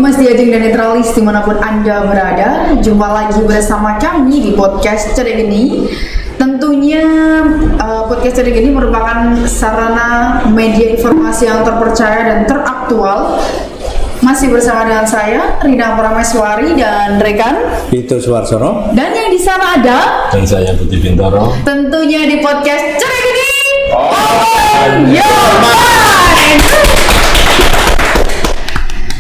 Dimas Diajeng dan Netralis dimanapun Anda berada, jumpa lagi bersama kami di podcast Cedek ini. Tentunya podcast Cedek ini merupakan sarana media informasi yang terpercaya dan teraktual. Masih bersama dengan saya, Rina Prameswari dan rekan Vito Suwarsono. Dan yang di sana ada dan saya Budi Bintoro. Tentunya di podcast Cedek ini.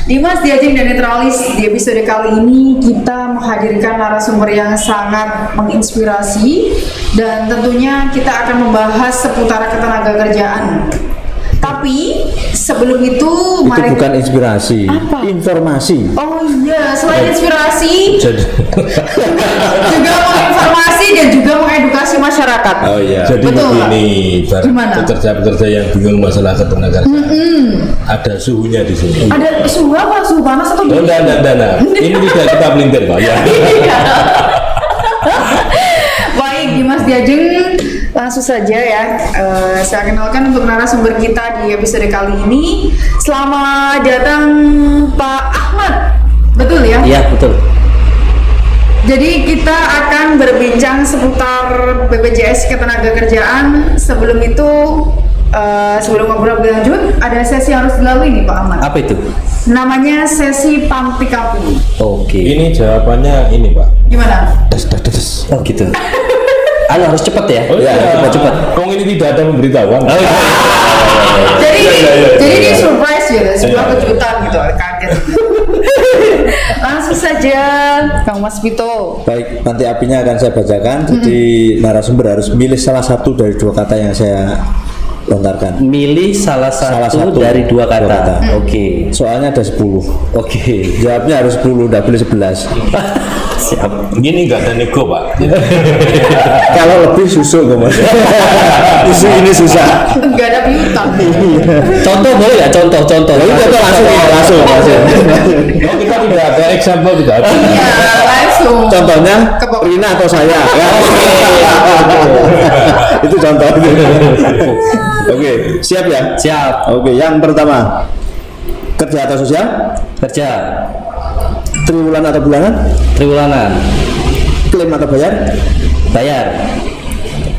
Dimas Diajeng dan Netralis, di episode kali ini kita menghadirkan narasumber yang sangat menginspirasi dan tentunya kita akan membahas seputar ketenagakerjaan. Tapi sebelum itu mari bukan inspirasi, apa? Informasi. Oh iya, selain inspirasi Jadi, juga menginformasi dan juga mengedukasi masyarakat. Oh iya. jadi Betul, begini, Gimana? pekerja-pekerja yang bingung masalah ketenagakerjaan, ada suhunya di sini. Ada suhu apa? Suhu panas atau Oh, dingin? enggak. Ini tidak kita melintir, Pak. Ya. Baik, Dimas Diajeng, langsung saja ya. Saya kenalkan untuk narasumber kita di episode kali ini. Selamat datang Pak Ahmad. Betul ya? Iya, betul. Jadi kita akan berbincang seputar BPJS Ketenagakerjaan. Sebelum itu, sebelum ngobrol lebih lanjut, ada sesi yang harus dilalui nih Pak Ahmad. Apa itu? Namanya sesi Pamtikapi. Oke. Ini jawabannya ini, Pak. Gimana? Des. Oh gitu. Harus cepat ya? Oh, Ya, iya. cepat. Kong ini tidak ada pemberitahuan. Jadi Iya. ini surprise ya, sebuah Iya. kejutan gitu, kaget. Langsung saja, Kang Mas Vito. Baik, nanti apinya akan saya bacakan. Jadi narasumber harus milih salah satu dari dua kata yang saya lontarkan. Milih salah satu dari dua kata. Oke. Soalnya ada 10. Oke. Jawabnya harus 10, tidak boleh 11. Siap. Ini nggak ada nego, Pak. Kalau lebih susuk Mas. Isu ini susah. Enggak ada piutang. Contoh boleh ya? Contoh. Lalu contoh langsung. Oh, kita tidak ada example, tidak ada. Iya, langsung. Contohnya Rina atau saya. Itu contoh. Oke, siap ya? Siap. Oke, yang pertama. Kerja atau sosial? Kerja. Triwulan atau bulanan? Triwulanan. Klaim atau bayar? Bayar.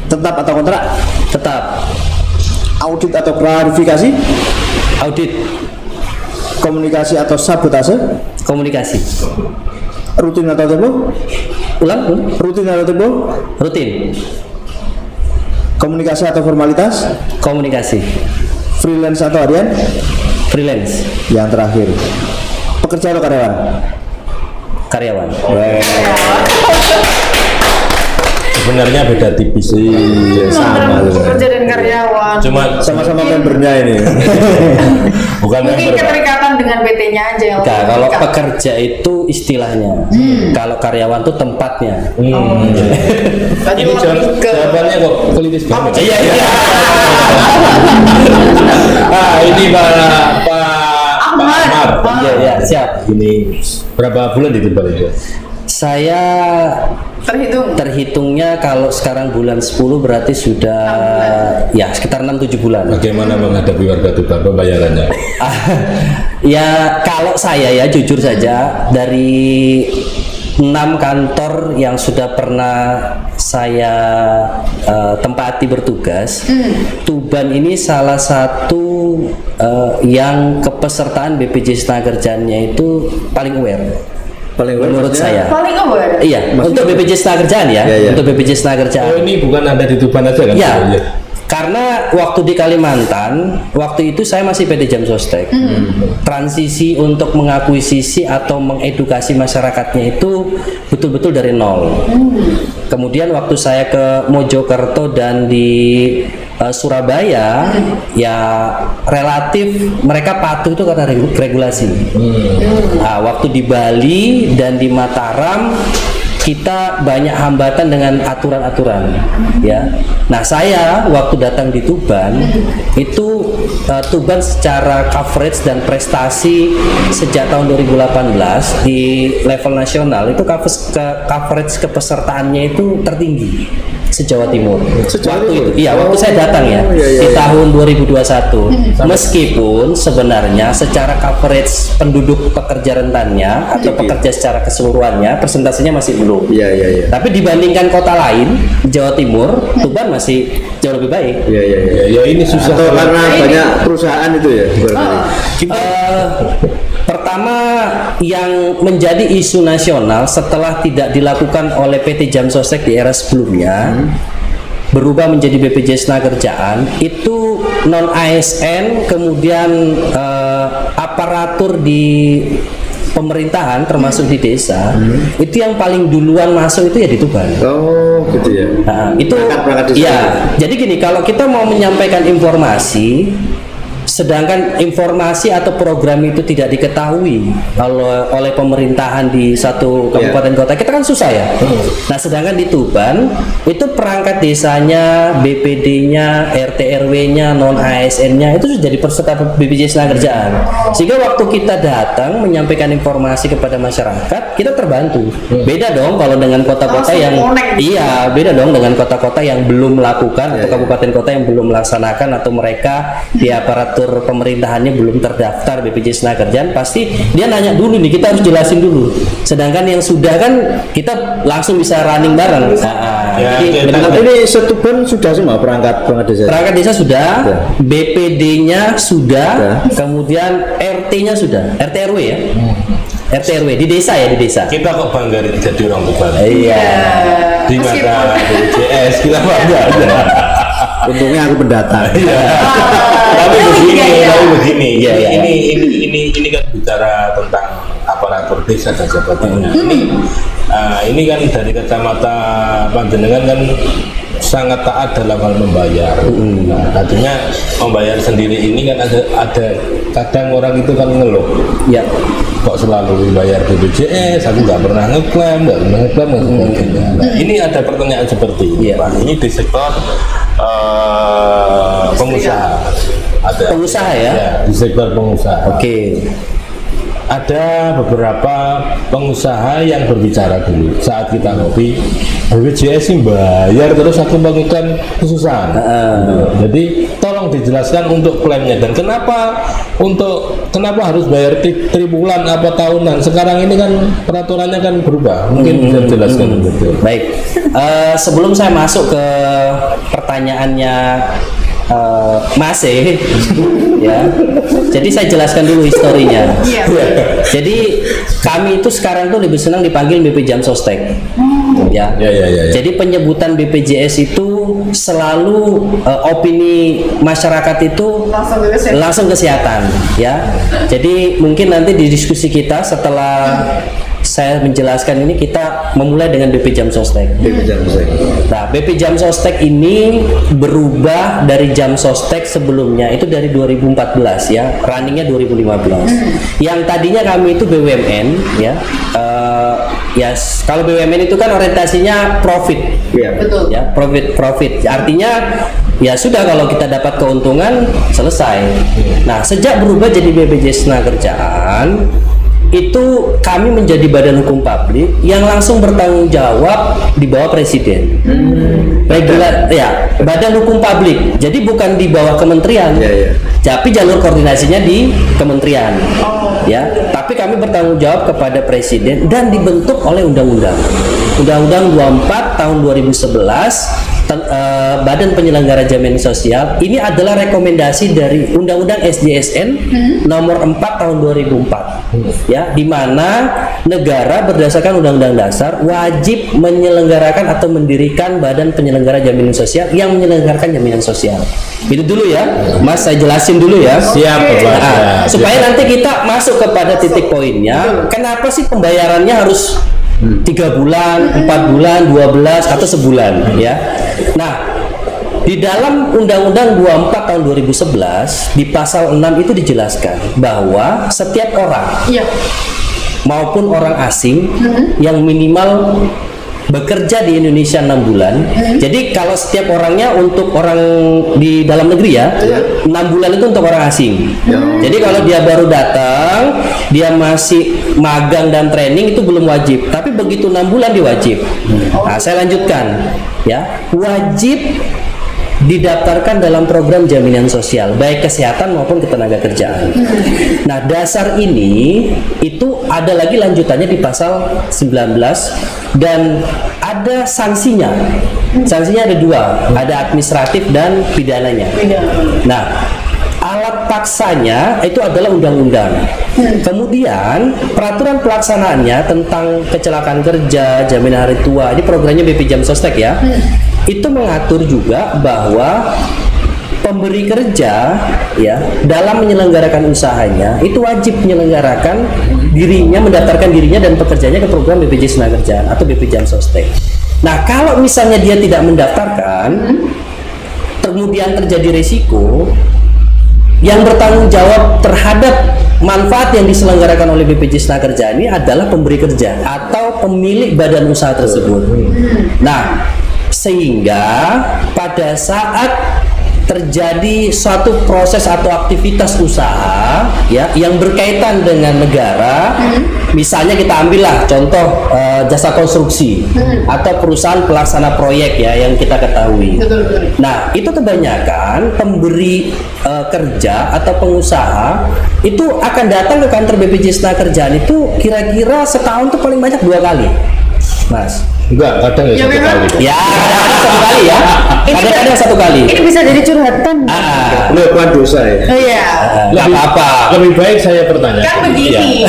Tetap atau kontrak? Tetap. Audit atau klarifikasi? Audit. Komunikasi atau sabotase? Komunikasi. Rutin atau tempo? Ulang. Rutin atau tempo? Rutin. Komunikasi atau formalitas? Komunikasi. Freelance atau harian? Freelance. Yang terakhir, pekerja atau karyawan? Karyawan. Sebenarnya beda tipis sih. Sama. Pekerja dan karyawan. Cuma Sama-sama membernya ini. bukan Mungkin member, Pak. keterikatan dengan PT-nya aja yang Enggak, kalau terikat. pekerja itu istilahnya. Kalau karyawan itu tempatnya. Berarti Ini lebih ke jawabannya kok politis banget. Iya. Ini Pak Ahmad. Ahmad. Iya, siap. Ini berapa bulan ditimbal itu? Saya terhitungnya kalau sekarang bulan 10 berarti sudah ya sekitar 6-7 bulan. Bagaimana menghadapi warga Tuban pembayarannya? Ya kalau saya ya jujur saja dari 6 kantor yang sudah pernah saya tempati bertugas, Tuban ini salah satu yang kepesertaan BPJS Tenagakerjaannya itu paling aware. Paling Menurut saya. paling aware. Iya, untuk BPJS Tenagakerjaan ya, Iya. untuk BPJS Tenagakerjaan. Oh, ini bukan ada di Tuban aja kan? Ya, Iya. karena waktu di Kalimantan, waktu itu saya masih PT Jam Sostek. Transisi untuk mengakuisisi atau mengedukasi masyarakatnya itu betul-betul dari nol. Kemudian waktu saya ke Mojokerto dan di Surabaya, ya relatif mereka patuh itu karena regulasi. Nah, waktu di Bali dan di Mataram kita banyak hambatan dengan aturan-aturan, ya. Nah, saya waktu datang di Tuban itu Tuban secara coverage dan prestasi sejak tahun 2018 di level nasional itu coverage kepesertaannya itu tertinggi se-Jawa Timur. Waktu itu, iya, waktu saya datang ya di tahun 2021. Meskipun sebenarnya secara coverage penduduk pekerja rentannya atau pekerja secara keseluruhannya persentasenya masih belum. Iya. Tapi dibandingkan kota lain Jawa Timur, Tuban masih jauh lebih baik. Ya ini susah Karena banyak perusahaan itu ya. Pertama yang menjadi isu nasional setelah tidak dilakukan oleh PT Jam Sostek di era sebelumnya berubah menjadi BPJS Tenagakerjaan itu non ASN, kemudian aparatur di pemerintahan termasuk di desa itu yang paling duluan masuk itu ya di Tuban. Oh gitu ya. Nah, itu Perangkat desa. ya. Jadi gini, kalau kita mau menyampaikan informasi sedangkan informasi atau program itu tidak diketahui oleh pemerintahan di satu kabupaten kota, kita kan susah ya. Nah, sedangkan di Tuban itu perangkat desanya, BPD-nya, RT RW-nya, non ASN-nya itu sudah jadi peserta BPJS Tenagakerjaan. Sehingga waktu kita datang menyampaikan informasi kepada masyarakat, kita terbantu. Beda dong kalau dengan kota-kota yang beda dong dengan kota-kota yang belum melakukan atau kabupaten kota yang belum melaksanakan atau mereka di aparatur pemerintahannya belum terdaftar BPJS Tenagakerjaan, pasti dia nanya dulu nih, kita harus jelasin dulu. Sedangkan yang sudah kan kita langsung bisa running bareng. Jadi ini Setuban sudah semua perangkat desa. Perangkat desa sudah, BPD-nya sudah, kemudian RT-nya sudah, RT RW ya. RT RW di desa ya, di desa. Kita kok bangga jadi orang Tuban. Iya. Di mata BPJS kita bangga aja. Untungnya aku pendatang. Tapi begini, ini kan bicara tentang aparatur desa dan sebagainya. Ini kan dari kacamata panjenengan kan sangat taat dalam hal membayar. Nah, artinya membayar sendiri ini kan ada kadang orang itu kan ngeluh. Ya. Kok selalu bayar BPJS, aku nggak pernah ngeklaim. Nah, ini ada pertanyaan seperti ini, Pak. Ini di sektor pengusaha. Ada pengusaha ya? Di sektor pengusaha. Oke. Ada beberapa pengusaha yang berbicara dulu saat kita ngopi, BPJS sih bayar terus aku melakukan kesusahan. Jadi tolong dijelaskan untuk klaimnya dan kenapa harus bayar tribulan apa tahunan. Sekarang ini kan peraturannya kan berubah. Mungkin bisa dijelaskan betul. Baik. Sebelum saya masuk ke pertanyaannya Mas ya. Jadi saya jelaskan dulu historinya. Jadi kami itu sekarang tuh lebih senang dipanggil BP Jam Sostek. Ya. Jadi penyebutan BPJS itu selalu opini masyarakat itu langsung kesehatan ya. Jadi mungkin nanti di diskusi kita setelah saya menjelaskan ini kita memulai dengan BP Jam Sostek. Nah, BP Jam Sostek ini berubah dari Jam Sostek sebelumnya itu dari 2014 ya, runningnya 2015. Yang tadinya kami itu BUMN ya. Kalau BUMN itu kan orientasinya profit. Betul. Ya, profit. Artinya ya sudah, kalau kita dapat keuntungan selesai. Nah, sejak berubah jadi BPJS Tenagakerjaan itu kami menjadi badan hukum publik yang langsung bertanggung jawab di bawah presiden. Badan hukum publik. Jadi bukan di bawah kementerian. Tapi jalur koordinasinya di kementerian. Ya, tapi kami bertanggung jawab kepada presiden dan dibentuk oleh undang-undang 24 tahun 2011 Badan Penyelenggara Jaminan Sosial. Ini adalah rekomendasi dari Undang-Undang SJSN nomor 4 tahun 2004 ya, di mana negara berdasarkan Undang-Undang Dasar wajib menyelenggarakan atau mendirikan Badan Penyelenggara Jaminan Sosial yang menyelenggarakan jaminan sosial. Itu dulu ya, Mas, saya jelasin dulu ya. Siap, Pak. Supaya nanti kita masuk kepada titik poinnya. Kenapa sih pembayarannya harus 3 bulan, 4 bulan, 12 atau sebulan ya. Nah, di dalam Undang-Undang 24 tahun 2011 di pasal 6 itu dijelaskan bahwa setiap orang maupun orang asing yang minimal bekerja di Indonesia 6 bulan. Jadi kalau setiap orangnya untuk orang di dalam negeri ya, 6 bulan itu untuk orang asing. Jadi kalau dia baru datang, dia masih magang dan training itu belum wajib. Tapi begitu 6 bulan dia wajib. Nah, saya lanjutkan ya, wajib didaftarkan dalam program jaminan sosial baik kesehatan maupun ketenagakerjaan. Nah, dasar ini itu ada lagi lanjutannya di pasal 19 dan ada sanksinya. Sanksinya ada 2, ada administratif dan pidananya. Nah, alat paksanya itu adalah undang-undang. Kemudian peraturan pelaksanaannya tentang kecelakaan kerja, jaminan hari tua, ini programnya BP Jam Sostek ya. Itu mengatur juga bahwa pemberi kerja ya dalam menyelenggarakan usahanya itu wajib menyelenggarakan dirinya, mendaftarkan dirinya dan pekerjanya ke program BPJS Tenagakerjaan atau BP Jam Sostek. Nah, kalau misalnya dia tidak mendaftarkan, kemudian terjadi risiko, yang bertanggung jawab terhadap manfaat yang diselenggarakan oleh BPJS Tenagakerjaan ini adalah pemberi kerja atau pemilik badan usaha tersebut. Nah, sehingga pada saat terjadi suatu proses atau aktivitas usaha ya yang berkaitan dengan negara, misalnya kita ambillah contoh jasa konstruksi atau perusahaan pelaksana proyek ya yang kita ketahui. Nah, itu kebanyakan pemberi kerja atau pengusaha itu akan datang ke kantor BPJS Tenagakerjaan itu kira-kira setahun tuh paling banyak 2 kali, Mas. Enggak, kadang ya 1 kali. Ya, kadang-kadang 1 kali ya. Kadang-kadang 1 kali. Ini bisa jadi curhatan. Melakukan dosa ya. Oh iya. Nggak apa-apa. Lebih baik saya bertanya. Kan begini,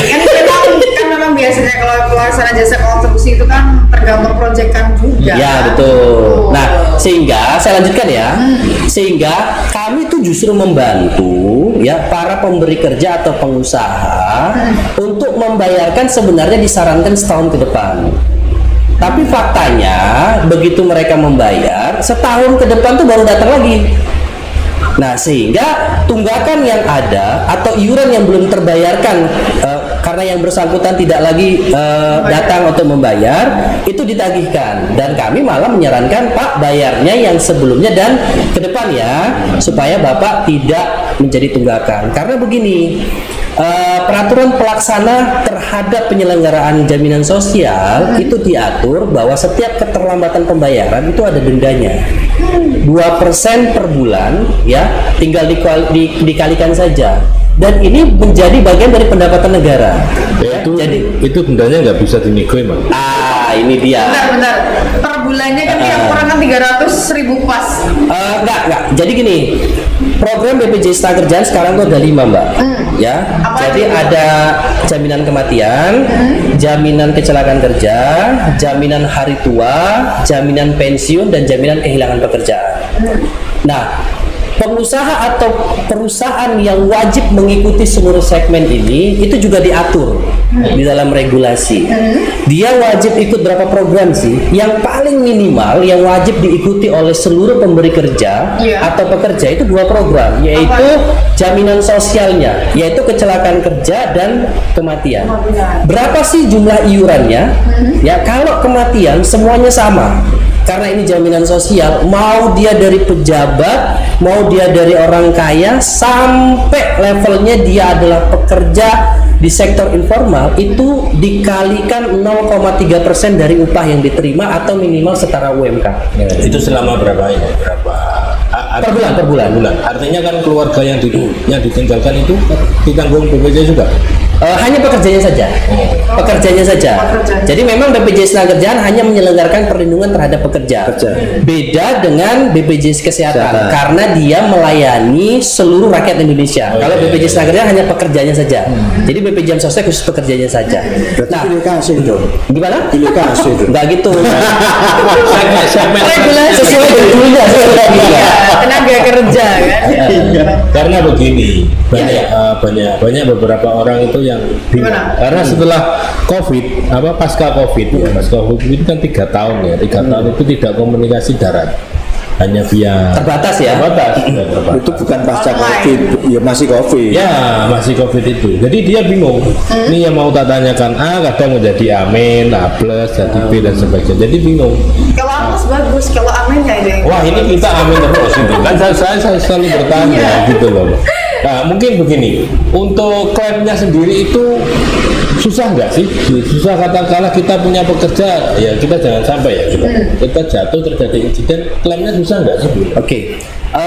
kan memang biasanya kalau pelaksana jasa konstruksi itu kan tergantung proyekan juga. Ya, betul. Nah, sehingga saya lanjutkan ya. Sehingga kami itu justru membantu ya para pemberi kerja atau pengusaha untuk membayarkan sebenarnya disarankan setahun ke depan. Tapi faktanya begitu mereka membayar setahun ke depan tuh baru datang lagi. Nah, sehingga tunggakan yang ada atau iuran yang belum terbayarkan karena yang bersangkutan tidak lagi datang untuk membayar itu ditagihkan, dan kami malah menyarankan Pak bayarnya yang sebelumnya dan ke depan ya supaya Bapak tidak menjadi tunggakan. Karena begini, peraturan pelaksana terhadap penyelenggaraan jaminan sosial itu diatur bahwa setiap keterlambatan pembayaran itu ada dendanya 2% per bulan ya, tinggal dikalikan saja, dan ini menjadi bagian dari pendapatan negara. Itu dendanya nggak bisa dinego emang. Ini dia. Bentar. Per bulannya kan yang kurang kan 300.000 pas. Enggak. Jadi gini, program BPJS Tenagakerjaan sekarang tuh ada 5, Mbak. Ya. Jadi ada jaminan kematian, jaminan kecelakaan kerja, jaminan hari tua, jaminan pensiun, dan jaminan kehilangan pekerjaan. Nah, pengusaha atau perusahaan yang wajib mengikuti seluruh segmen ini itu juga diatur di dalam regulasi. Dia wajib ikut berapa program sih? Yang paling minimal yang wajib diikuti oleh seluruh pemberi kerja atau pekerja itu 2 program, yaitu jaminan sosialnya, yaitu kecelakaan kerja dan kematian. Berapa sih jumlah iurannya? Ya, kalau kematian semuanya sama. Karena ini jaminan sosial, mau dia dari pejabat, mau dia dari orang kaya, sampai levelnya dia adalah pekerja di sektor informal, itu dikalikan 0,3% dari upah yang diterima atau minimal setara UMK. Itu selama berapa ini? Per bulan. Artinya kan keluarga yang ditinggalkan itu ditanggung BPJS juga. Hanya pekerjanya saja. Jadi memang BPJS Tenagakerjaan hanya menyelenggarakan perlindungan terhadap pekerja. Beda dengan BPJS Kesehatan karena dia melayani seluruh rakyat Indonesia. Kalau BPJS Tenagakerjaan hanya pekerjanya saja. Jadi BPJS Sostek khusus pekerjanya saja. Nah, pilih kasih dong. Gimana? Pilih kasih dong. Enggak gitu. Regulasi Sesuai judulnya. tenaga kerja kan. Karena begini, banyak beberapa orang itu yang bingung. Karena setelah pasca COVID itu kan 3 tahun ya, 3 tahun itu tidak komunikasi darat. hanya via Terbatas ya? terbatas. Itu bukan pasca Online. COVID, ya masih COVID. Ya, masih COVID itu. Jadi dia bingung. Ini yang mau tak tanyakan A, kadang mau jadi amin, A plus, jadi B dan sebagainya. Jadi bingung. Kalau Amos bagus, kalau Amin nggak ada yang Wah, ini kita amin terus itu. Kan saya selalu bertanya gitu loh. Nah, mungkin begini. Untuk klaimnya sendiri itu susah nggak sih? Susah katakanlah kita punya pekerja, ya kita jangan sampai ya kita jatuh terjadi insiden, klaimnya susah nggak sih? Oke.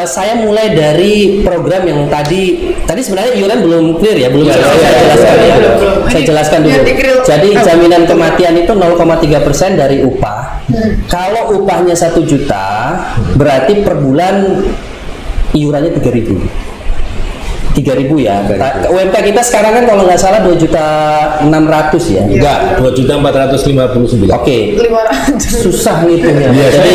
Saya mulai dari program yang tadi sebenarnya iuran belum clear ya, belum saya jelaskan ya. belum. Saya jelaskan dulu. Biar di-grill. Jadi jaminan kematian itu 0,3% dari upah. Kalau upahnya 1 juta, berarti per bulan iurannya 3.000. 3.000 ya. UMK kita sekarang kan kalau nggak salah 2.600.000 ya. Enggak, 2.459.000. Oke. 500. Susah ngitungnya. Iya, Jadi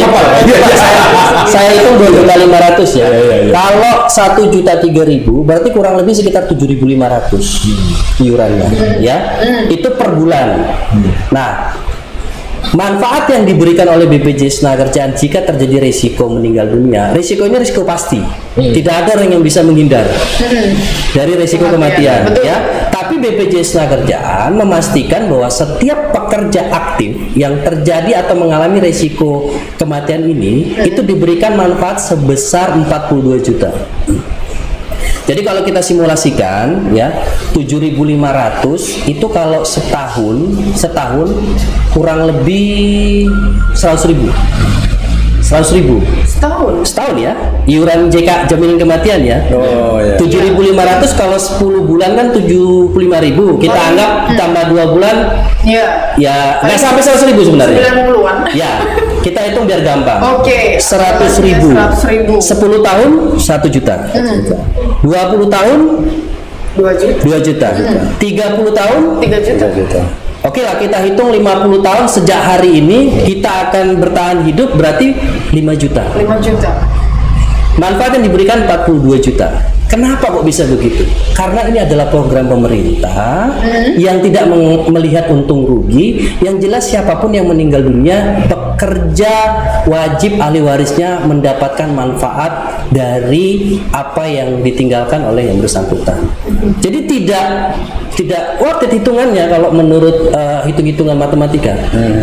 saya hitung 2.500.000 ya. Iya. Kalau 1.003.000 berarti kurang lebih sekitar 7.500 iurannya ya. Itu per bulan. Nah, manfaat yang diberikan oleh BPJS Tenagakerjaan jika terjadi risiko meninggal dunia, risikonya risiko pasti. Tidak ada orang yang bisa menghindar dari risiko kematian, Betul. ya. Tapi BPJS Tenagakerjaan memastikan bahwa setiap pekerja aktif yang terjadi atau mengalami risiko kematian ini itu diberikan manfaat sebesar 42 juta. Jadi kalau kita simulasikan ya 7.500 itu kalau setahun kurang lebih 100.000. 100.000 setahun ya iuran JK jaminan kematian ya. Oh ya. 7.500 kalau 10 bulan kan 75.000. Kita anggap tambah 2 bulan Iya. ya nggak sampai 100.000 sebenarnya. 90-an. Ya, kita hitung biar gampang. Oke. 100.000. 100.000. 10 tahun 1 juta. 20 tahun 2 juta. 2 juta. 30 tahun 3 juta. Oke lah, kita hitung 50 tahun sejak hari ini kita akan bertahan hidup berarti 5 juta. 5 juta. Manfaat yang diberikan 42 juta. Kenapa kok bisa begitu? Karena ini adalah program pemerintah yang tidak melihat untung rugi. Yang jelas siapapun yang meninggal dunia, pekerja wajib ahli warisnya mendapatkan manfaat dari apa yang ditinggalkan oleh yang bersangkutan. Jadi tidak worth it hitungannya kalau menurut hitung-hitungan matematika.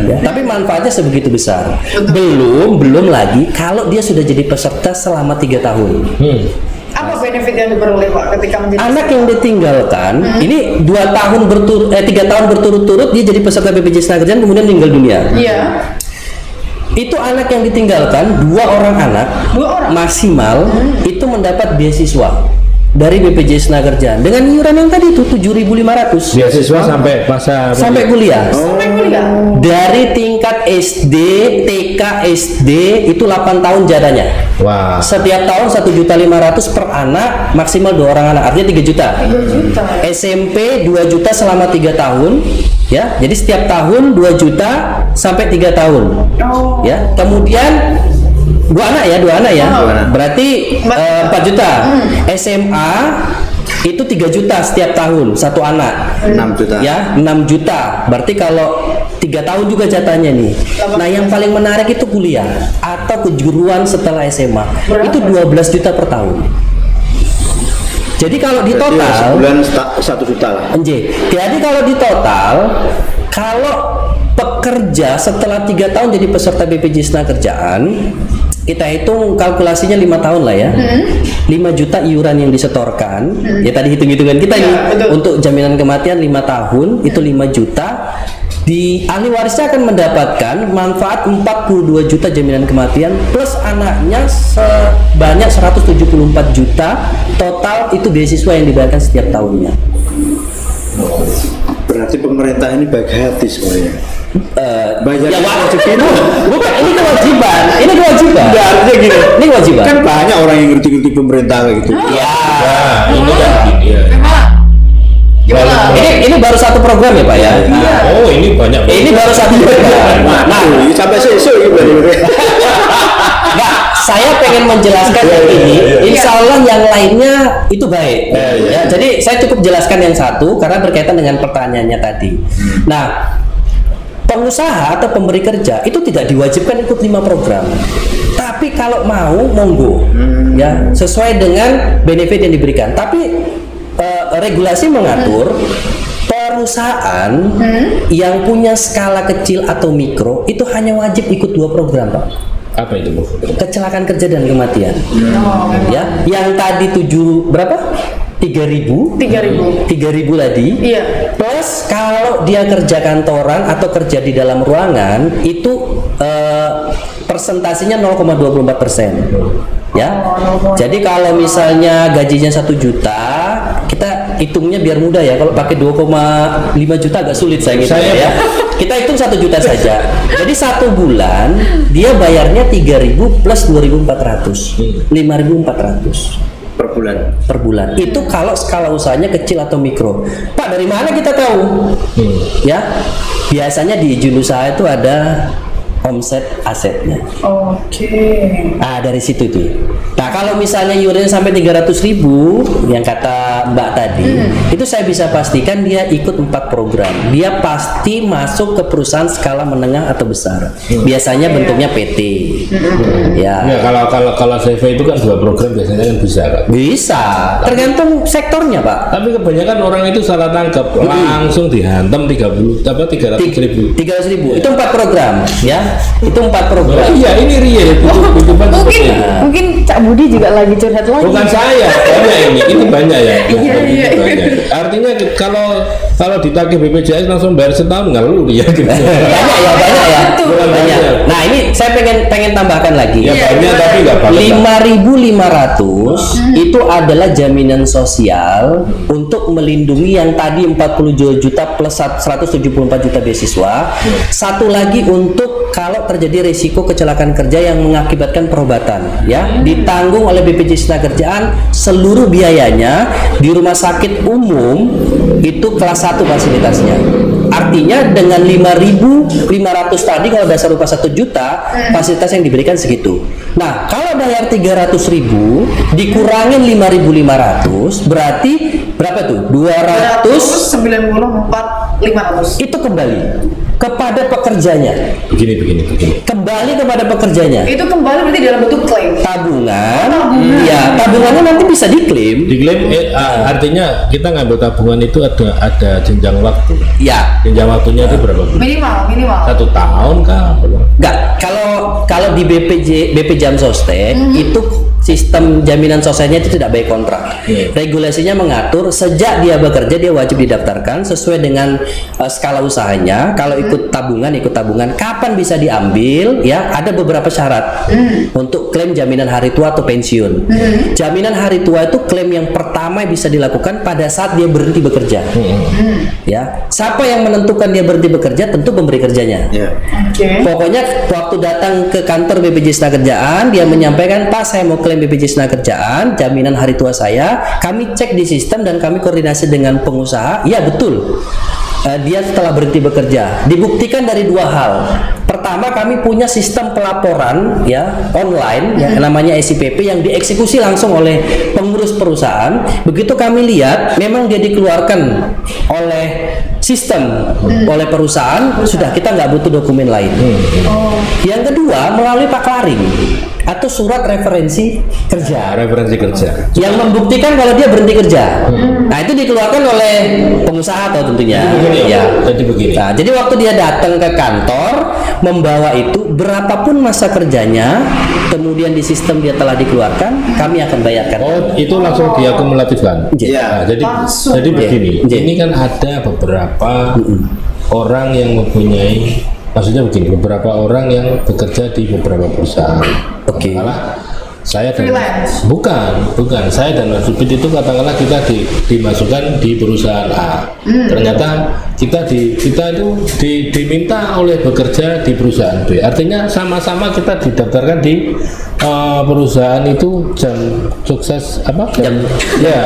Ya, tapi manfaatnya sebegitu besar. Belum lagi kalau dia sudah jadi peserta selama 3 tahun. Apa benefit yang diperoleh Pak ketika menjadi Anak yang ditinggalkan ini 3 tahun berturut-turut dia jadi peserta BPJS Tenagakerjaan kemudian meninggal dunia. Iya. Itu anak yang ditinggalkan 2 orang anak 2 orang. maksimal itu mendapat beasiswa dari BPJS Tenagakerjaan dengan iuran yang tadi itu 7.500 Beasiswa sampai masa sampai kuliah. Sampai kuliah. Dari tingkat SD, TK, SD itu 8 tahun jadanya. Wah. Setiap tahun 1.500.000 per anak, maksimal 2 orang anak, artinya 3 juta. 3 juta. SMP 2 juta selama 3 tahun, ya. Jadi setiap tahun 2 juta sampai 3 tahun. Oh. Ya. Kemudian 2 anak ya. Berarti 4 juta. SMA itu 3 juta setiap tahun satu anak. 6 juta. Ya, 6 juta. Berarti kalau 3 tahun juga jatahnya nih. Nah, yang paling menarik itu kuliah atau kejuruan setelah SMA. Itu 12 juta per tahun. Jadi kalau di total Bulan 1 juta lah. jadi kalau di total kalau pekerja setelah 3 tahun jadi peserta BPJS Tenagakerjaan, kita hitung kalkulasinya 5 tahun lah ya. 5 juta iuran yang disetorkan. Ya tadi hitung-hitungan kita Ya, nih betul. untuk jaminan kematian 5 tahun itu 5 juta. Di ahli warisnya akan mendapatkan manfaat 42 juta jaminan kematian plus anaknya sebanyak 174 juta. Total itu beasiswa yang dibayarkan setiap tahunnya. Berarti pemerintah ini baik hati sebenarnya. Banyak Ya, wajib itu. bukan, ini kewajiban. Ini kewajiban. Enggak, artinya gini. Ini kewajiban. Kan banyak orang yang ngerti-ngerti pemerintah kayak gitu. Ya. Nah, ini kan gini ya. Gimana? Ini baru satu program ya Pak ya. Oh, ini banyak. Ini baru satu program. Nah, sampai sesuk gitu. Enggak, saya pengen menjelaskan yang ini. Insya Allah yang lainnya itu baik. Ya, jadi saya cukup jelaskan yang satu karena berkaitan dengan pertanyaannya tadi. Nah, pengusaha atau pemberi kerja itu tidak diwajibkan ikut 5 program. Tapi Tapi kalau mau monggo, ya sesuai dengan benefit yang diberikan. Tapi regulasi mengatur perusahaan yang punya skala kecil atau mikro itu hanya wajib ikut 2 program, Pak. Apa itu Bu? Kecelakaan kerja dan kematian. Ya, yang tadi 3.000 tadi. Iya. Plus kalau dia kerja kantoran atau kerja di dalam ruangan itu persentasinya 0,24%. Ya. Jadi kalau misalnya gajinya 1 juta, kita hitungnya biar mudah ya. Kalau pakai 2,5 juta agak sulit saya gitu ya. Kita hitung 1 juta saja. Jadi 1 bulan dia bayarnya 3.000 plus 2.400, 5.400 per bulan. Itu kalau skala usahanya kecil atau mikro. Pak, dari mana kita tahu? Ya, biasanya di izin usaha itu ada omset asetnya. Nah, dari situ tuh. Nah, kalau misalnya iurannya sampai 300.000 yang kata Mbak tadi, itu saya bisa pastikan dia ikut 4 program. Dia pasti masuk ke perusahaan skala menengah atau besar. Biasanya bentuknya PT. Ya. Ya, kalau CV itu kan 2 program biasanya kan bisa kan? Bisa, tergantung sektornya, Pak. Tapi kebanyakan orang itu salah tangkap, langsung dihantam 300.000. 300.000 itu 4 program, ya. Itu 4 program. Iya, ini real. Mungkin Cak Budi juga lagi curhat lagi. Bukan saya, banyak ini banyak ya. Iya. Banyak. Artinya kalau ditagih BPJS langsung bayar setahun ngeluh dia. Gitu. banyak ya. Banyak. Nah, ini saya pengen tambahkan lagi. Ya banyak tapi nggak banyak. 5.500 itu adalah jaminan sosial untuk melindungi yang tadi 40 juta plus 174 juta beasiswa. Satu lagi untuk kalau terjadi risiko kecelakaan kerja yang mengakibatkan perobatan, ya, ditanggung oleh BPJS Tenagakerjaan seluruh biayanya di rumah sakit umum itu kelas 1 fasilitasnya. Artinya dengan 5.500 tadi kalau dasar upah 1 juta, fasilitas yang diberikan segitu. Nah, kalau bayar 300.000 dikurangin 5.500 berarti berapa tuh? 294.500. Itu kembali kepada pekerjanya. Begini. Kembali kepada pekerjanya. Itu kembali berarti dalam bentuk klaim. Tabungan. Ya, tabungannya nanti bisa diklaim. Artinya kita ngambil tabungan itu ada jenjang waktu. Ya. Jenjang waktunya itu berapa bulan? Minimal. 1 tahun kah? Enggak, kalau di BP Jam Sostek itu sistem jaminan sosialnya itu tidak baik kontrak. Regulasinya mengatur sejak dia bekerja dia wajib didaftarkan sesuai dengan skala usahanya. Kalau ikut tabungan. Kapan bisa diambil? Ya, ada beberapa syarat untuk klaim jaminan hari tua atau pensiun. Jaminan hari tua itu klaim yang pertama bisa dilakukan pada saat dia berhenti bekerja. Ya, siapa yang menentukan dia berhenti bekerja? Tentu pemberi kerjanya. Pokoknya waktu datang ke kantor BPJS Tenagakerjaan dia menyampaikan, Pak, saya mau klaim BPJS Tenagakerjaan jaminan hari tua saya. Kami cek di sistem dan kami koordinasi dengan pengusaha. Ya, betul. Dia setelah berhenti bekerja dibuktikan dari 2 hal. Pertama, kami punya sistem pelaporan ya online yang namanya SIPP yang dieksekusi langsung oleh pengurus perusahaan. Begitu kami lihat memang dia dikeluarkan oleh sistem oleh perusahaan, sudah kita nggak butuh dokumen lain. Yang kedua, melalui paklaring atau surat referensi kerja. Yang membuktikan kalau dia berhenti kerja. Nah, itu dikeluarkan oleh pengusaha atau tentunya. Jadi begini. Nah, jadi waktu dia datang ke kantor membawa itu berapapun masa kerjanya, kemudian di sistem dia telah dikeluarkan, kami akan bayarkan. Itu langsung diakumulatifkan. Iya. Nah, jadi begini. Ini kan ada beberapa orang yang mempunyai, maksudnya begini, beberapa orang yang bekerja di beberapa perusahaan. Saya dan bukan saya dan Mas Supit itu katakanlah kita dimasukkan di perusahaan A. Ternyata kita itu diminta oleh bekerja di perusahaan B. Artinya sama-sama kita didaftarkan di perusahaan itu jam sukses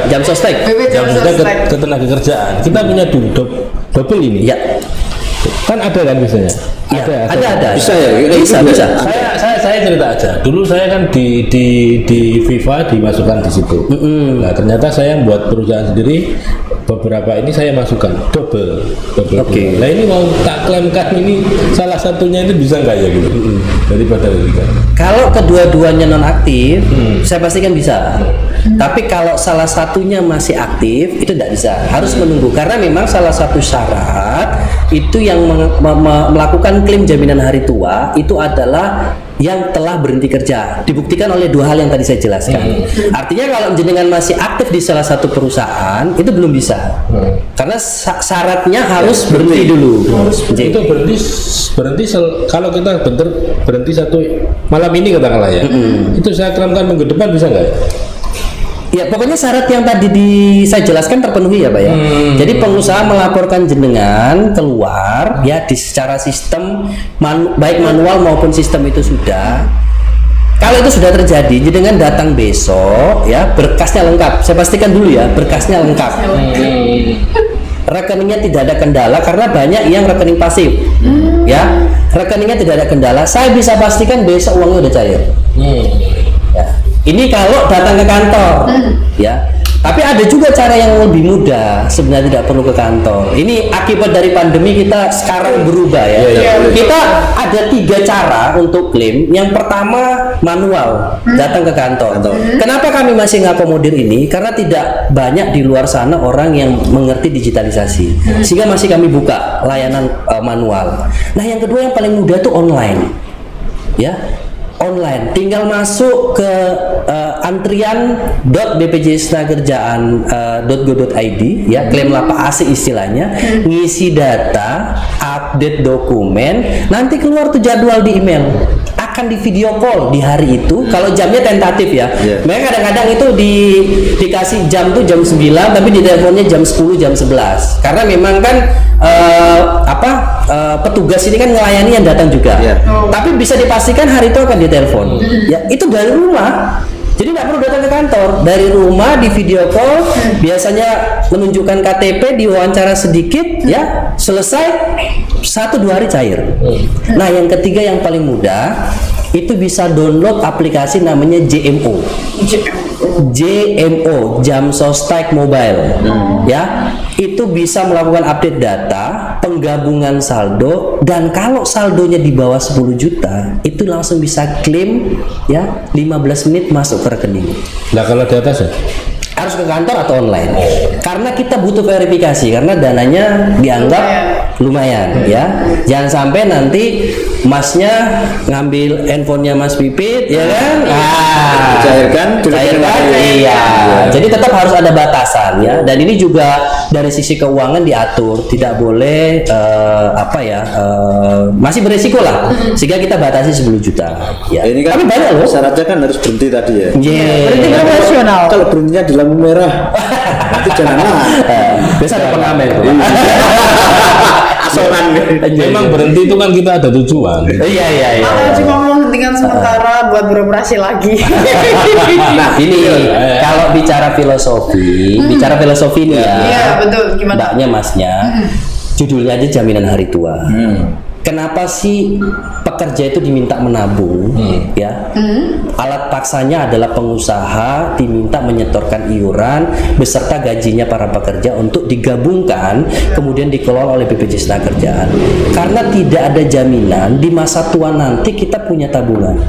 jam sostek ketenagakerjaan. Kita punya double ini. Ya. Kan ada kan biasanya? Ya, ada. Bisa ya? Bisa. Saya cerita aja. Dulu saya kan di FIFA dimasukkan di situ. Nah, ternyata saya buat perusahaan sendiri, beberapa ini saya masukkan double. Nah, ini mau tak klaimkan ini salah satunya itu bisa nggak ya gitu? Daripada ini kan. kedua-duanya nonaktif, saya pastikan bisa. Tapi kalau salah satunya masih aktif, itu tidak bisa. Harus menunggu karena memang salah satu syarat itu yang melakukan klaim jaminan hari tua itu adalah yang telah berhenti kerja. Dibuktikan oleh dua hal yang tadi saya jelaskan. Artinya kalau jenengan masih aktif di salah satu perusahaan itu belum bisa. Karena syaratnya harus berhenti dulu. Itu berhenti kalau kita berhenti satu malam ini katakanlah ya. Itu saya klaimkan minggu depan bisa nggak? Ya pokoknya syarat yang tadi saya jelaskan terpenuhi ya Pak ya. Jadi pengusaha melaporkan jenengan keluar ya secara sistem baik manual maupun sistem itu sudah. Kalau itu sudah terjadi, jenengan datang besok ya berkasnya lengkap. Saya pastikan dulu ya berkasnya lengkap. Rekeningnya tidak ada kendala karena banyak yang rekening pasif. Ya rekeningnya tidak ada kendala. Saya bisa pastikan besok uangnya udah cair. Ya. Ini kalau datang ke kantor, ya. Tapi ada juga cara yang lebih mudah. Sebenarnya tidak perlu ke kantor. Ini akibat dari pandemi kita sekarang berubah ya. Kita ada 3 cara untuk klaim. Yang pertama manual, datang ke kantor. Kenapa kami masih ngakomodir ini? Karena tidak banyak di luar sana orang yang mengerti digitalisasi, sehingga masih kami buka layanan manual. Nah, yang kedua yang paling mudah itu online, ya. Online, tinggal masuk ke antrian.bpjsnakerjaan.go.id ya, klaim lapak AC istilahnya, ngisi data, update dokumen, nanti keluar tuh jadwal di email, akan di video call di hari itu. Kalau jamnya tentatif ya, mereka kadang-kadang itu dikasih jam tuh jam 9 tapi di teleponnya jam 10 jam 11 karena memang kan petugas ini kan melayani yang datang juga, tapi bisa dipastikan hari itu akan ditelepon. Ya itu dari rumah, jadi nggak perlu datang ke kantor, dari rumah di video call, biasanya menunjukkan KTP, diwawancara sedikit, ya selesai, 1-2 hari cair. Nah yang ketiga yang paling mudah itu bisa download aplikasi namanya JMO, Jam Sostek Mobile, ya itu bisa melakukan update data, penggabungan saldo, dan kalau saldonya di bawah 10 juta itu langsung bisa klaim ya 15 menit masuk ke rekening. Nah kalau di atas ya? Harus ke kantor atau online, karena kita butuh verifikasi karena dananya dianggap lumayan ya. Jangan sampai nanti masnya ngambil handphonenya Mas Pipit ya kan, cairkan, iya. Jadi tetap harus ada batasan ya, dan ini juga dari sisi keuangan diatur, tidak boleh masih beresiko lah, sehingga kita batasi 10 juta ya. Ini kan tapi banyak loh syaratnya kan harus berhenti tadi ya. Berhenti profesional. Kalau berhentinya di lampu merah itu jangan lah. Biasa ada pengamen tuh. Asokan. Memang berhenti itu kan kita ada tujuan. Iya. Cuma menghentikan sementara buat beroperasi lagi. Nah ini kalau bicara filosofi ini ya. Iya betul. Gimana? Mbaknya masnya, judulnya aja jaminan hari tua. Kenapa sih pekerja itu diminta menabung? Ya, alat paksanya adalah pengusaha diminta menyetorkan iuran beserta gajinya para pekerja untuk digabungkan kemudian dikelola oleh BPJS Tenagakerjaan. Karena tidak ada jaminan di masa tua nanti kita punya tabungan.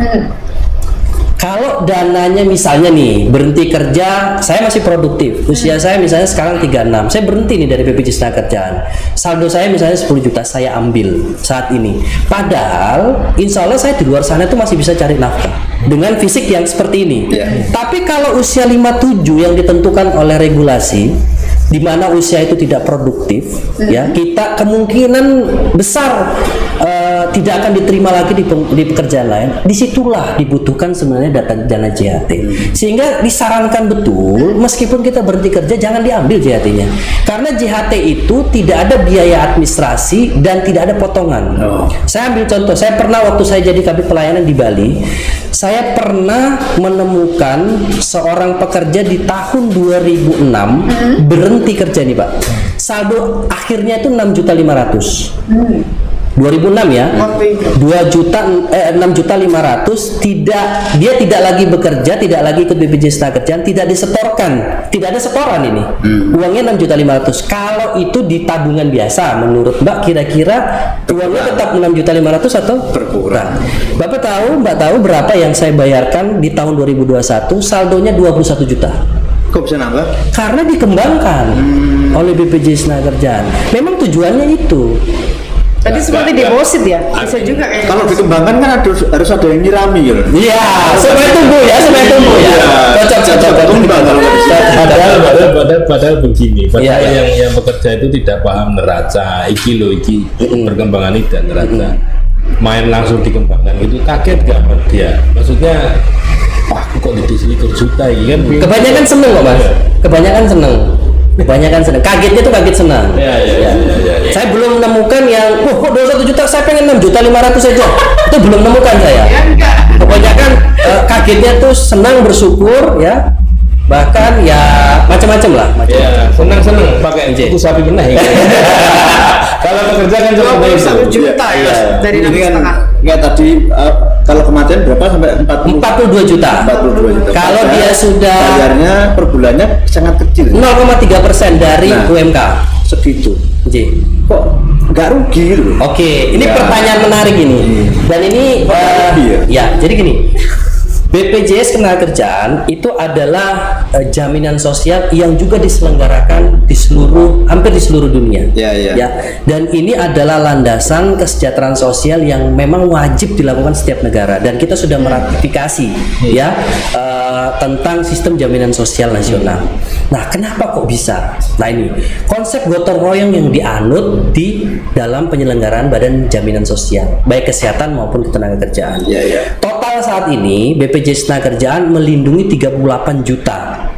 Kalau dananya misalnya nih berhenti kerja, saya masih produktif, usia saya misalnya sekarang 36, saya berhenti nih dari BPJS Tenagakerjaan, saldo saya misalnya 10 juta saya ambil saat ini, padahal insya Allah saya di luar sana itu masih bisa cari nafkah dengan fisik yang seperti ini. Tapi kalau usia 57 yang ditentukan oleh regulasi, di mana usia itu tidak produktif, ya kita kemungkinan besar tidak akan diterima lagi di pekerjaan lain. Disitulah dibutuhkan sebenarnya dana JHT, sehingga disarankan betul meskipun kita berhenti kerja jangan diambil JHT-nya, karena JHT itu tidak ada biaya administrasi dan tidak ada potongan. Saya ambil contoh, saya pernah waktu saya jadi kabit pelayanan di Bali, saya pernah menemukan seorang pekerja di tahun 2006 berhenti kerja nih Pak, saldo akhirnya itu 6.500.000. 2006 ya. Waktu itu. 6.500.000 dia tidak lagi bekerja, tidak lagi ikut BPJS Tenagakerjaan, tidak disetorkan, tidak ada setoran ini. Uangnya 6.500.000. Kalau itu di tabungan biasa, menurut Mbak kira-kira uangnya tetap 6.500.000 atau Berkurang. Mbak tahu berapa yang saya bayarkan di tahun 2021? Saldonya 21 juta. Kok bisa nambah? Karena dikembangkan oleh BPJS Tenagakerjaan. Memang tujuannya itu. Tadi seperti deposit ya, bisa juga kayak. Kalau dikembangkan kan harus ada yang nyirami gitu. Iya, supaya tumbuh ya. Cocok. Tumbang kalau nggak bisa. Padahal begini, padahal Iya. yang bekerja itu tidak paham neraca, iki perkembangan ini dan neraca. Main langsung dikembangkan itu kaget gak sama dia? Maksudnya, wah kok di sini juta ini kan? Kebanyakan seneng kok Mas. Kebanyakan seneng. Kagetnya tuh kaget senang. Iya. Saya belum menemukan yang, kok 21 juta, saya pengen 6.500.000 saja. Itu belum menemukan saya. Ya enggak. Kebanyakan kagetnya tuh senang, bersyukur ya. Bahkan ya macam-macam lah. Ya, senang pakai Iya. itu sapi benar ya. Kalau bekerja kan seperti itu. 21 juta ya dari Ini kan 6,5. nggak tadi kalau kematian berapa sampai 42 juta. 42 juta. Kalau dia sudah bayarnya per bulannya sangat kecil. 0,3% dari Nah. UMK. Segitu. J. Kok nggak rugi gitu loh? Oke, ini Ya. pertanyaan menarik ini. Dan ini ya, jadi gini. BPJS Ketenagakerjaan itu adalah jaminan sosial yang juga diselenggarakan hampir di seluruh dunia. Ya. Dan ini adalah landasan kesejahteraan sosial yang memang wajib dilakukan setiap negara, dan kita sudah meratifikasi ya tentang sistem jaminan sosial nasional. Nah, kenapa kok bisa? Nah, ini konsep gotong royong yang dianut di dalam penyelenggaraan badan jaminan sosial, baik kesehatan maupun ketenagakerjaan. Ya. Total saat ini BPJS Tenagakerjaan melindungi 38 juta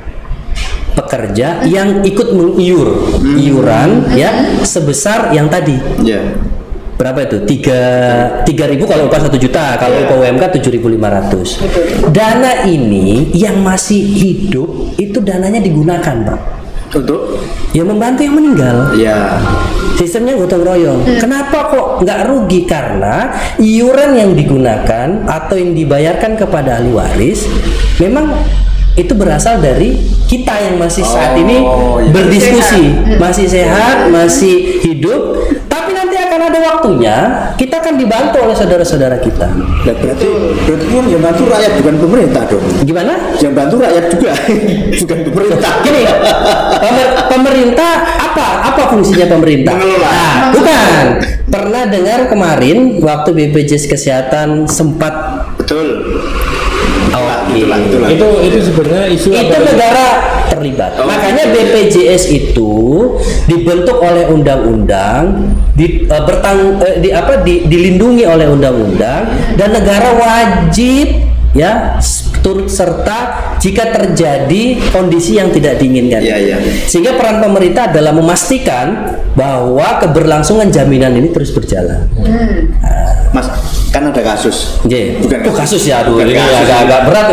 pekerja yang ikut iuran ya sebesar yang tadi. Ya. Berapa itu? 3.000 kalau upah 1 juta, kalau upah UMK 7.500. Dana ini yang masih hidup itu dananya digunakan, Pak. Untuk? Ya membantu yang meninggal. Ya. Sistemnya gotong royong. Kenapa kok nggak rugi? Karena iuran yang digunakan atau yang dibayarkan kepada ahli waris memang itu berasal dari kita yang masih saat ini iya. berdiskusi, masih sehat, masih hidup. Tapi nanti akan ada waktunya kita akan dibantu oleh saudara-saudara kita. Nah, berarti kan yang bantu rakyat bukan pemerintah dong. Gimana? Yang bantu rakyat juga bukan pemerintah. Gini, pemerintah apa fungsinya pemerintah? Mengelola. Nah, bukan. Pernah dengar kemarin waktu BPJS Kesehatan sempat Betul. itulah. Itu sebenarnya isu Itu negara terlibat. Makanya BPJS itu dibentuk oleh undang-undang, dilindungi oleh undang-undang, dan negara wajib ya turut serta jika terjadi kondisi yang tidak diinginkan. Iya. Sehingga peran pemerintah adalah memastikan bahwa keberlangsungan jaminan ini terus berjalan. Mas, kan ada kasus. Iya. Bukan kasus ya, aduh, Bukan ini kasus. agak berat.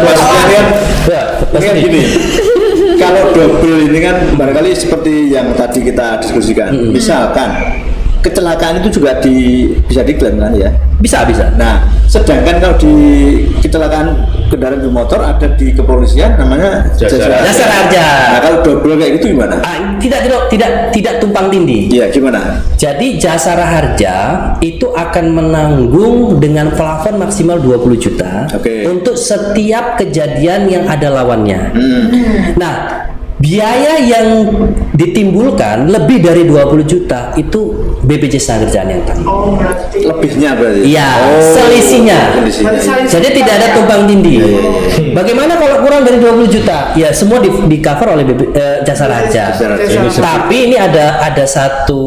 Kan gini. Kalau double ini kan barangkali seperti yang tadi kita diskusikan. Misalkan kecelakaan itu juga bisa diklaim kan ya. Bisa. Nah, sedangkan kalau di kecelakaan kendaraan bermotor ada di kepolisian namanya Jasa Harja. Nah, kalau double kayak gitu gimana? Tidak tumpang tindih. Iya, gimana? Jadi Jasa Harja itu akan menanggung dengan plafon maksimal 20 juta Oke. untuk setiap kejadian yang ada lawannya. Nah, biaya yang ditimbulkan lebih dari 20 juta itu BPJS Tenagakerjaan yang tanggung. Oh, berarti. Lebihnya berarti. Iya, selisihnya. Selisihnya. Jadi tidak ada tumpang tindih. Bagaimana kalau kurang dari 20 juta? Ya semua di cover oleh Jasa Harja. Jasa Harja. Tapi ini ada satu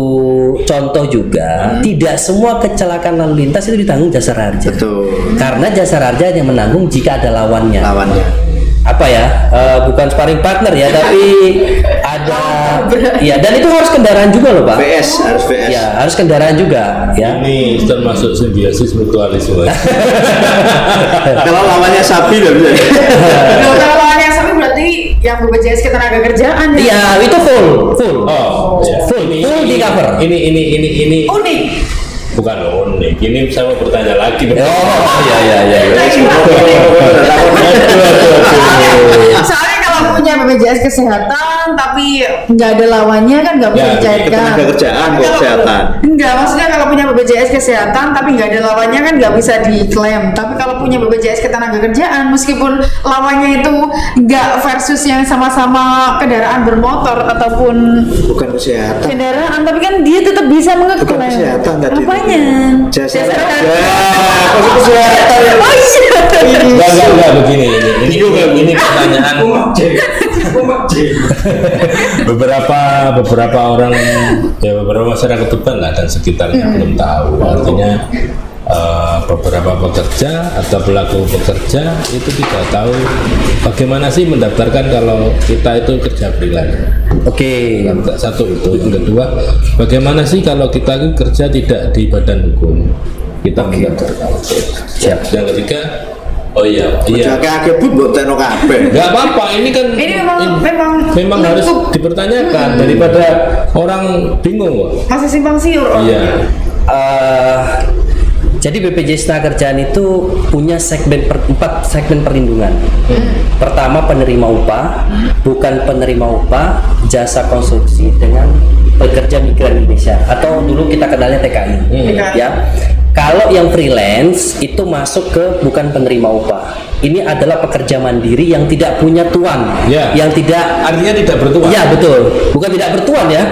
contoh juga, tidak semua kecelakaan lalu lintas itu ditanggung Jasa Harja. Betul. Karena Jasa Harja yang menanggung jika ada lawannya. Apa ya? Bukan sparring partner ya, tapi ada ya, dan itu harus kendaraan juga loh, Pak. harus VS. Ya, harus kendaraan juga ya. Ini termasuk simbiosis mutualisme. Kalau lawannya sapi nggak bisa. Nah, kalau lawannya sapi berarti yang BPJS Ketenagakerjaan ya. Iya, itu full. Oh, ya. Full di cover. Ini Unik. Bukan unik. Ini saya mau bertanya lagi. Oh iya. Soalnya kalau punya BPJS kesehatan tapi nggak ada lawannya kan nggak bisa Ya, dicairkan. tenaga kerjaan, Tapi kalau- kesehatan. Enggak, maksudnya kalau punya BPJS kesehatan tapi nggak ada lawannya kan nggak bisa diklaim. Tapi kalau punya BPJS ketenaga kerjaan meskipun lawannya itu nggak versus yang sama-sama kendaraan bermotor ataupun Bukan kesehatan. kendaraan, tapi kan dia tetap bisa Bukan mengeklaim. kesehatan tadi. Apanya? Jasa Jasa raja. raja. Masuk kesehatan. Oh iya. Enggak begini. Ini pertanyaan beberapa orang ya beberapa masyarakat Tuban lah dan sekitarnya belum tahu artinya beberapa pekerja atau pelaku pekerja itu tidak tahu bagaimana sih mendaftarkan kalau kita itu kerja freelance. Oke. Satu itu, yang kedua bagaimana sih kalau kita itu kerja tidak di badan hukum kita mendaftarkan. Siap. Yang ketiga, oh iya. Jaga kebut buat teno kabeh. Nggak apa-apa, ini kan Ini memang harus lingkup. dipertanyakan daripada orang bingung kok. Masih simpang siur. Om. Iya. Jadi BPJS Tenagakerjaan itu punya empat segmen perlindungan. Pertama penerima upah, bukan penerima upah, jasa konstruksi dengan pekerja migran Indonesia atau dulu kita kenalnya TKI. Ya. Kalau yang freelance itu masuk ke bukan penerima upah. Ini adalah pekerja mandiri yang tidak punya tuan, Ya. yang tidak Artinya tidak bertuan. Iya betul, bukan tidak bertuan ya.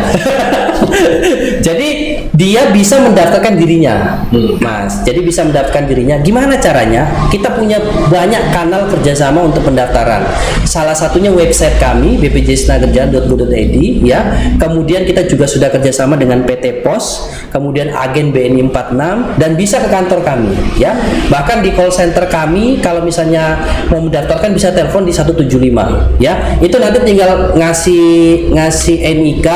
Jadi dia bisa mendaftarkan dirinya, Mas. Jadi bisa mendaftarkan dirinya. Gimana caranya? Kita punya banyak kanal kerjasama untuk pendaftaran. Salah satunya website kami bpjstenakerjaan.go.id ya. Kemudian kita juga sudah kerjasama dengan PT Pos, kemudian agen BNI 46 dan bisa ke kantor kami ya. Bahkan di call center kami kalau misalnya mau mendaftarkan bisa telepon di 175 ya. Itu nanti tinggal ngasih NIK,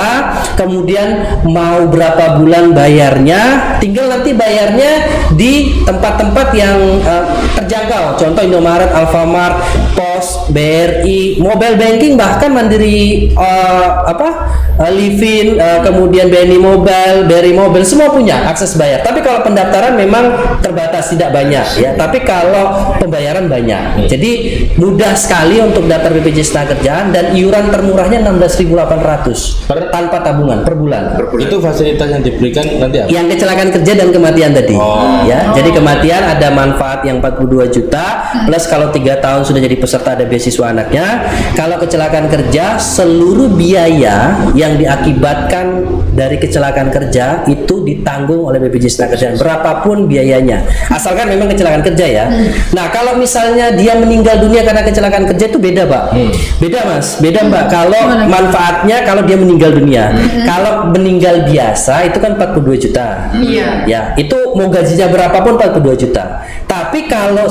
kemudian mau berapa bulan bayarnya, tinggal nanti bayarnya di tempat-tempat yang terjangkau. Contoh Indomaret, Alfamart, Pos, BRI, mobile banking bahkan Mandiri Livin, kemudian BNI Mobile, BRI Mobile semua punya akses bayar. Tapi kalau pendaftaran memang terbatas, tidak banyak ya. Tapi kalau pembayaran banyak. Jadi mudah sekali untuk daftar BPJS Tenagakerjaan dan iuran termurahnya 16.800 tanpa tabungan per bulan. Itu fasilitas yang diberikan nanti apa? Yang kecelakaan kerja dan kematian tadi. Oh. Ya, jadi kematian ada manfaat yang 42 juta plus kalau 3 tahun sudah jadi peserta ada beasiswa anaknya. Kalau kecelakaan kerja seluruh biaya yang diakibatkan dari kecelakaan kerja itu ditanggung oleh BPJS Tenagakerjaan berapapun biayanya. Asalkan memang kecelakaan kerja ya. Nah, kalau misalnya dia meninggal dunia karena kecelakaan kerja itu beda, Pak. Beda, Mas. Beda, Mbak. Kalau manfaatnya kalau dia meninggal dunia. Kalau meninggal biasa itu kan 42 juta. Iya. Ya, itu mau gajinya berapapun 42 juta. Tapi kalau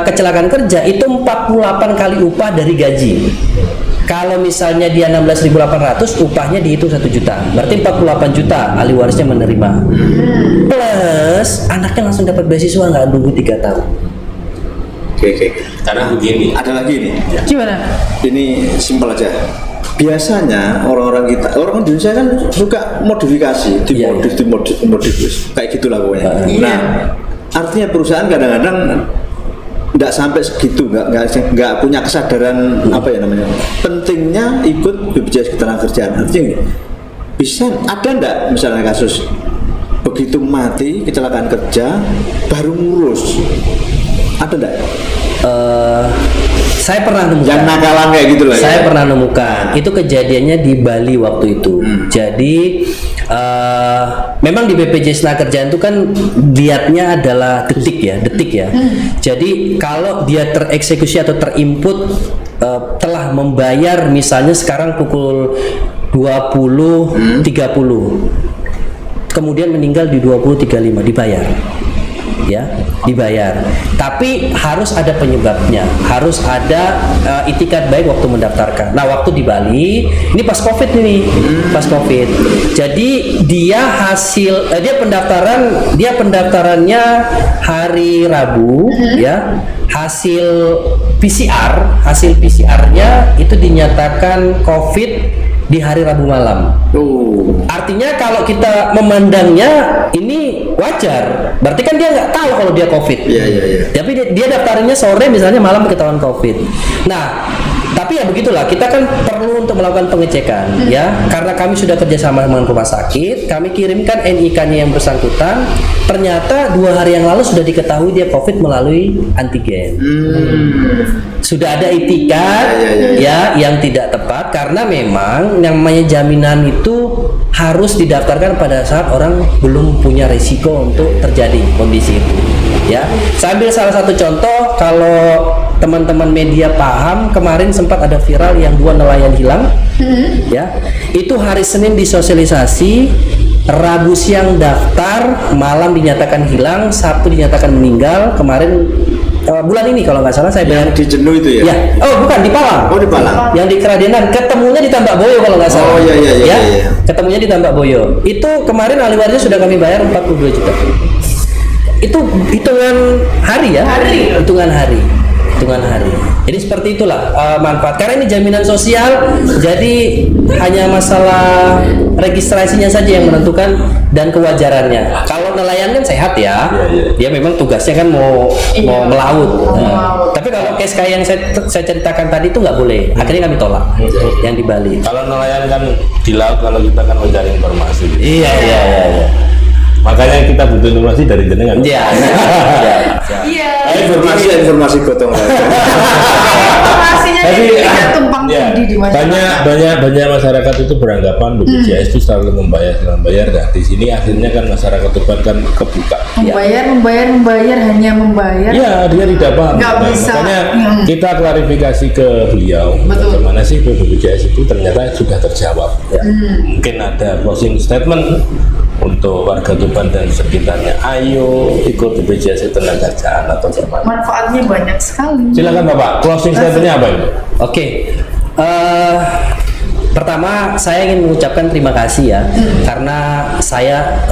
kecelakaan kerja itu 48 kali upah dari gaji. Kalau misalnya dia 16.800, upahnya dihitung 1 juta. Berarti 48 juta ahli warisnya menerima. Plus anaknya langsung dapat beasiswa nggak nunggu 3 tahun. Oke. Karena begini. Ada lagi nih. Gimana? Ini simpel aja. Biasanya orang Indonesia kan suka modifikasi, Iya, dimodif, kayak gitulah pokoknya. Iya. Nah, artinya perusahaan kadang-kadang nggak sampai segitu, nggak punya kesadaran apa ya namanya pentingnya ikut BPJS Ketenagakerjaan. Artinya gini, bisa ada nggak misalnya kasus begitu mati kecelakaan kerja baru ngurus, ada nggak? Saya pernah nemukan. Yang nakalan kayak gitu lah. Saya ya? pernah nemukan. Itu kejadiannya di Bali waktu itu. Jadi memang di BPJS Tenagakerjaan itu kan lihatnya adalah detik ya. Jadi kalau dia tereksekusi atau terinput telah membayar misalnya sekarang pukul 20.30, kemudian meninggal di 20.35 dibayar. Ya, dibayar. Tapi harus ada penyebabnya, harus ada itikat baik waktu mendaftarkan. Nah, waktu di Bali, ini pas Covid nih, pas Covid. Jadi dia pendaftarannya hari Rabu, ya. Hasil PCR-nya itu dinyatakan Covid di hari Rabu malam. Artinya kalau kita memandangnya ini wajar. Berarti kan dia nggak tahu kalau dia COVID. Iya. Tapi dia daftarinnya sore misalnya, malam ketahuan COVID. Nah, tapi ya begitulah, kita kan perlu untuk melakukan pengecekan ya, karena kami sudah kerjasama dengan rumah sakit, kami kirimkan NIK-nya yang bersangkutan. Ternyata 2 hari yang lalu sudah diketahui dia COVID melalui antigen. Sudah ada itikat ya yang tidak tepat, karena memang namanya jaminan itu harus didaftarkan pada saat orang belum punya risiko untuk terjadi kondisi itu ya. Saya ambil salah satu contoh, kalau teman-teman media paham, kemarin sempat ada viral yang 2 nelayan hilang ya. Itu hari Senin disosialisasi, Rabu siang daftar, malam dinyatakan hilang, Sabtu dinyatakan meninggal. Kemarin bulan ini kalau nggak salah saya bayar Yang di Jenuh itu ya? ya. Oh bukan, di Palang. Oh, di Palang. Yang di Keradenan, ketemunya di Tambak Boyo kalau nggak salah. Oh iya. Ketemunya di Tambak Boyo. Itu kemarin ahli warisnya sudah kami bayar 42 juta. Itu hitungan hari ya? Hitungan hari. Jadi seperti itulah manfaat. Karena ini jaminan sosial, jadi hanya masalah registrasinya saja yang menentukan dan kewajarannya. Kalau nelayan kan sehat ya, dia memang tugasnya kan mau melaut. Tapi kalau case kayak yang saya ceritakan tadi itu nggak boleh. Akhirnya kami tolak yang di Bali. Kalau nelayan kan di laut, kalau kita kan mencari informasi. Iya. Makanya kita butuh informasi dari jenengan. Iya. Informasi gotong royong. Informasinya tidak tumpang tindih di masyarakat. Banyak masyarakat itu beranggapan BPJS itu selalu membayar. Nah, di sini akhirnya kan masyarakat itu kan kebuka. Membayar, hanya membayar. Iya, dia tidak paham. Nggak bisa. Makanya kita klarifikasi ke beliau. Betul. Bagaimana sih BPJS itu ternyata sudah terjawab. Ya. Mungkin ada closing statement untuk warga Tuban dan sekitarnya. Ayo ikut BPJS Ketenagakerjaan atau apa? Manfaatnya banyak sekali. Silakan Bapak, closing statementnya apa ini? Oke. Pertama saya ingin mengucapkan terima kasih ya, karena saya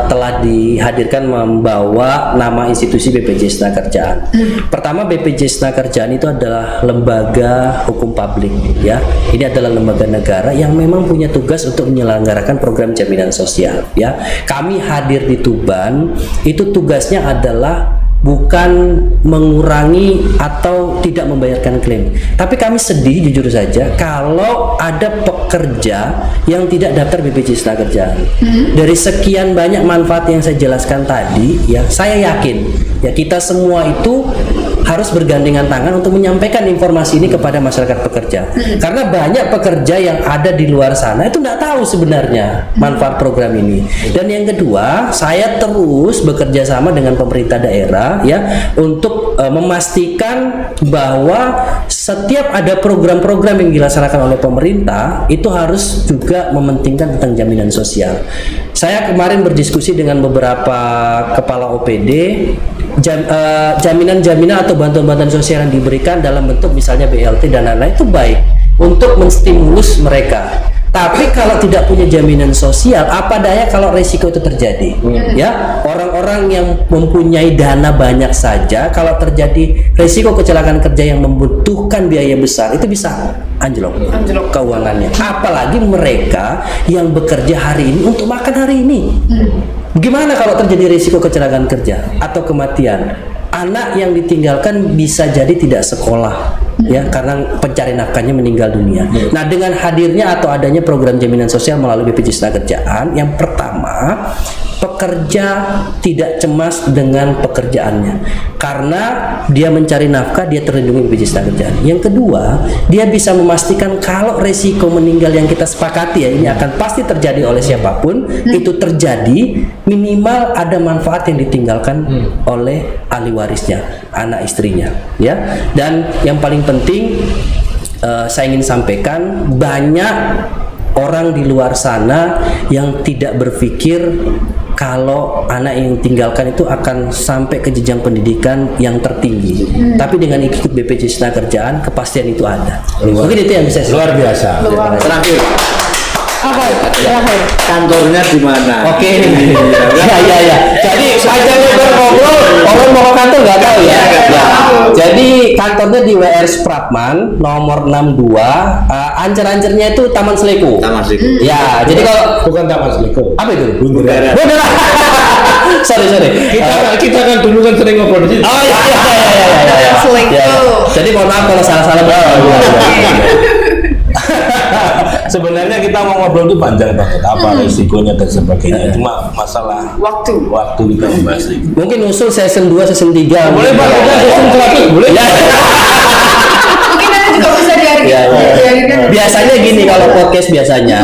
telah dihadirkan membawa nama institusi BPJS Ketenagakerjaan. Pertama, BPJS Ketenagakerjaan itu adalah lembaga hukum publik ya. Ini adalah lembaga negara yang memang punya tugas untuk menyelenggarakan program jaminan sosial ya. Kami hadir di Tuban itu tugasnya adalah bukan mengurangi atau tidak membayarkan klaim. Tapi kami sedih jujur saja kalau ada pekerja yang tidak daftar BPJS Ketenagakerjaan. Dari sekian banyak manfaat yang saya jelaskan tadi ya, saya yakin ya kita semua itu harus bergandengan tangan untuk menyampaikan informasi ini kepada masyarakat pekerja. Karena banyak pekerja yang ada di luar sana itu tidak tahu sebenarnya manfaat program ini. Dan yang kedua, saya terus bekerja sama dengan pemerintah daerah ya untuk memastikan bahwa setiap ada program-program yang dilaksanakan oleh pemerintah itu harus juga mementingkan tentang jaminan sosial. Saya kemarin berdiskusi dengan beberapa kepala OPD, jaminan-jaminan atau bantuan-bantuan sosial yang diberikan dalam bentuk misalnya BLT dan lain-lain itu baik untuk menstimulus mereka. Tapi kalau tidak punya jaminan sosial, apa daya kalau resiko itu terjadi? Ya, orang-orang yang mempunyai dana banyak saja, kalau terjadi resiko kecelakaan kerja yang membutuhkan biaya besar, itu bisa anjlok keuangannya. Apalagi mereka yang bekerja hari ini untuk makan hari ini. Gimana kalau terjadi resiko kecelakaan kerja atau kematian? Anak yang ditinggalkan bisa jadi tidak sekolah ya karena pencari nafkahnya meninggal dunia. Nah, dengan hadirnya atau adanya program jaminan sosial melalui BPJS Ketenagakerjaan, yang pertama, pekerja tidak cemas dengan pekerjaannya karena dia mencari nafkah, dia terlindungi BPJS Ketenagakerjaan. Yang kedua, dia bisa memastikan kalau resiko meninggal yang kita sepakati ya ini akan pasti terjadi oleh siapapun, itu terjadi minimal ada manfaat yang ditinggalkan oleh ahli warisnya, anak istrinya ya. Dan yang paling penting saya ingin sampaikan, banyak orang di luar sana yang tidak berpikir kalau anak yang tinggalkan itu akan sampai ke jenjang pendidikan yang tertinggi. Tapi dengan ikut BPJS Ketenagakerjaan, kepastian itu ada. Mungkin itu yang bisa saya Luar biasa. Terakhir, Terakhir. kantornya di mana? Oke. Ya. Jadi aja ngobrol, orang mau ke kantor nggak tahu ya. Jadi kantornya di WR Supratman nomor 62. Ancer-ancernya itu Taman Seliku. Taman Seliku. Ya, jadi kalau Bukan Taman Seliku. apa itu? Bundaran. Bundaran. sorry. Kita kan dulu kan sering ngobrol di sini. Oh iya. Selingkuh. Jadi mohon maaf kalau salah-salah. Sebenarnya kita mau ngobrol itu panjang banget, apa resikonya dan sebagainya. Cuma masalah Waktu. kita membahas itu. Mungkin usul season 2, season 3. Boleh Pak, kita season 100 boleh. Ya. Mungkin nanti juga bisa Ya. dihargai. Biasanya gini kalau podcast biasanya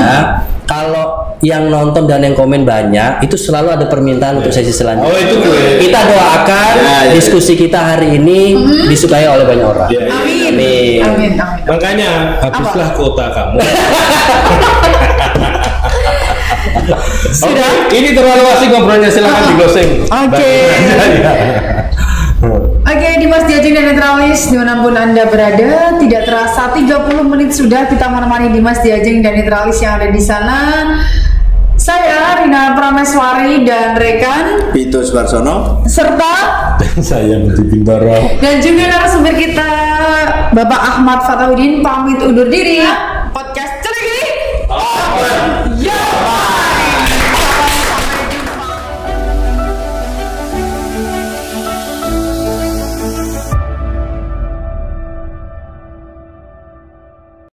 kalau yang nonton dan yang komen banyak itu selalu ada permintaan untuk sesi selanjutnya. Oh itu gue. Kita doakan diskusi kita hari ini disukai oleh banyak orang. Ya, ya. Amin. Makanya habislah kuota kamu. Sudah? Oke, ini terlalu asik ngobrolnya, silakan digoseng. Oke. Oke, Dimas Diajeng dan Netralis dimanapun Anda berada, tidak terasa 30 menit sudah kita menemani Dimas Diajeng dan Netralis yang ada di sana. Saya Rina Prameswari dan rekan Vito Suarsono serta Saya Budi Bintoro. dan juga narasumber kita Bapak Ahmad Fatahudin pamit undur diri.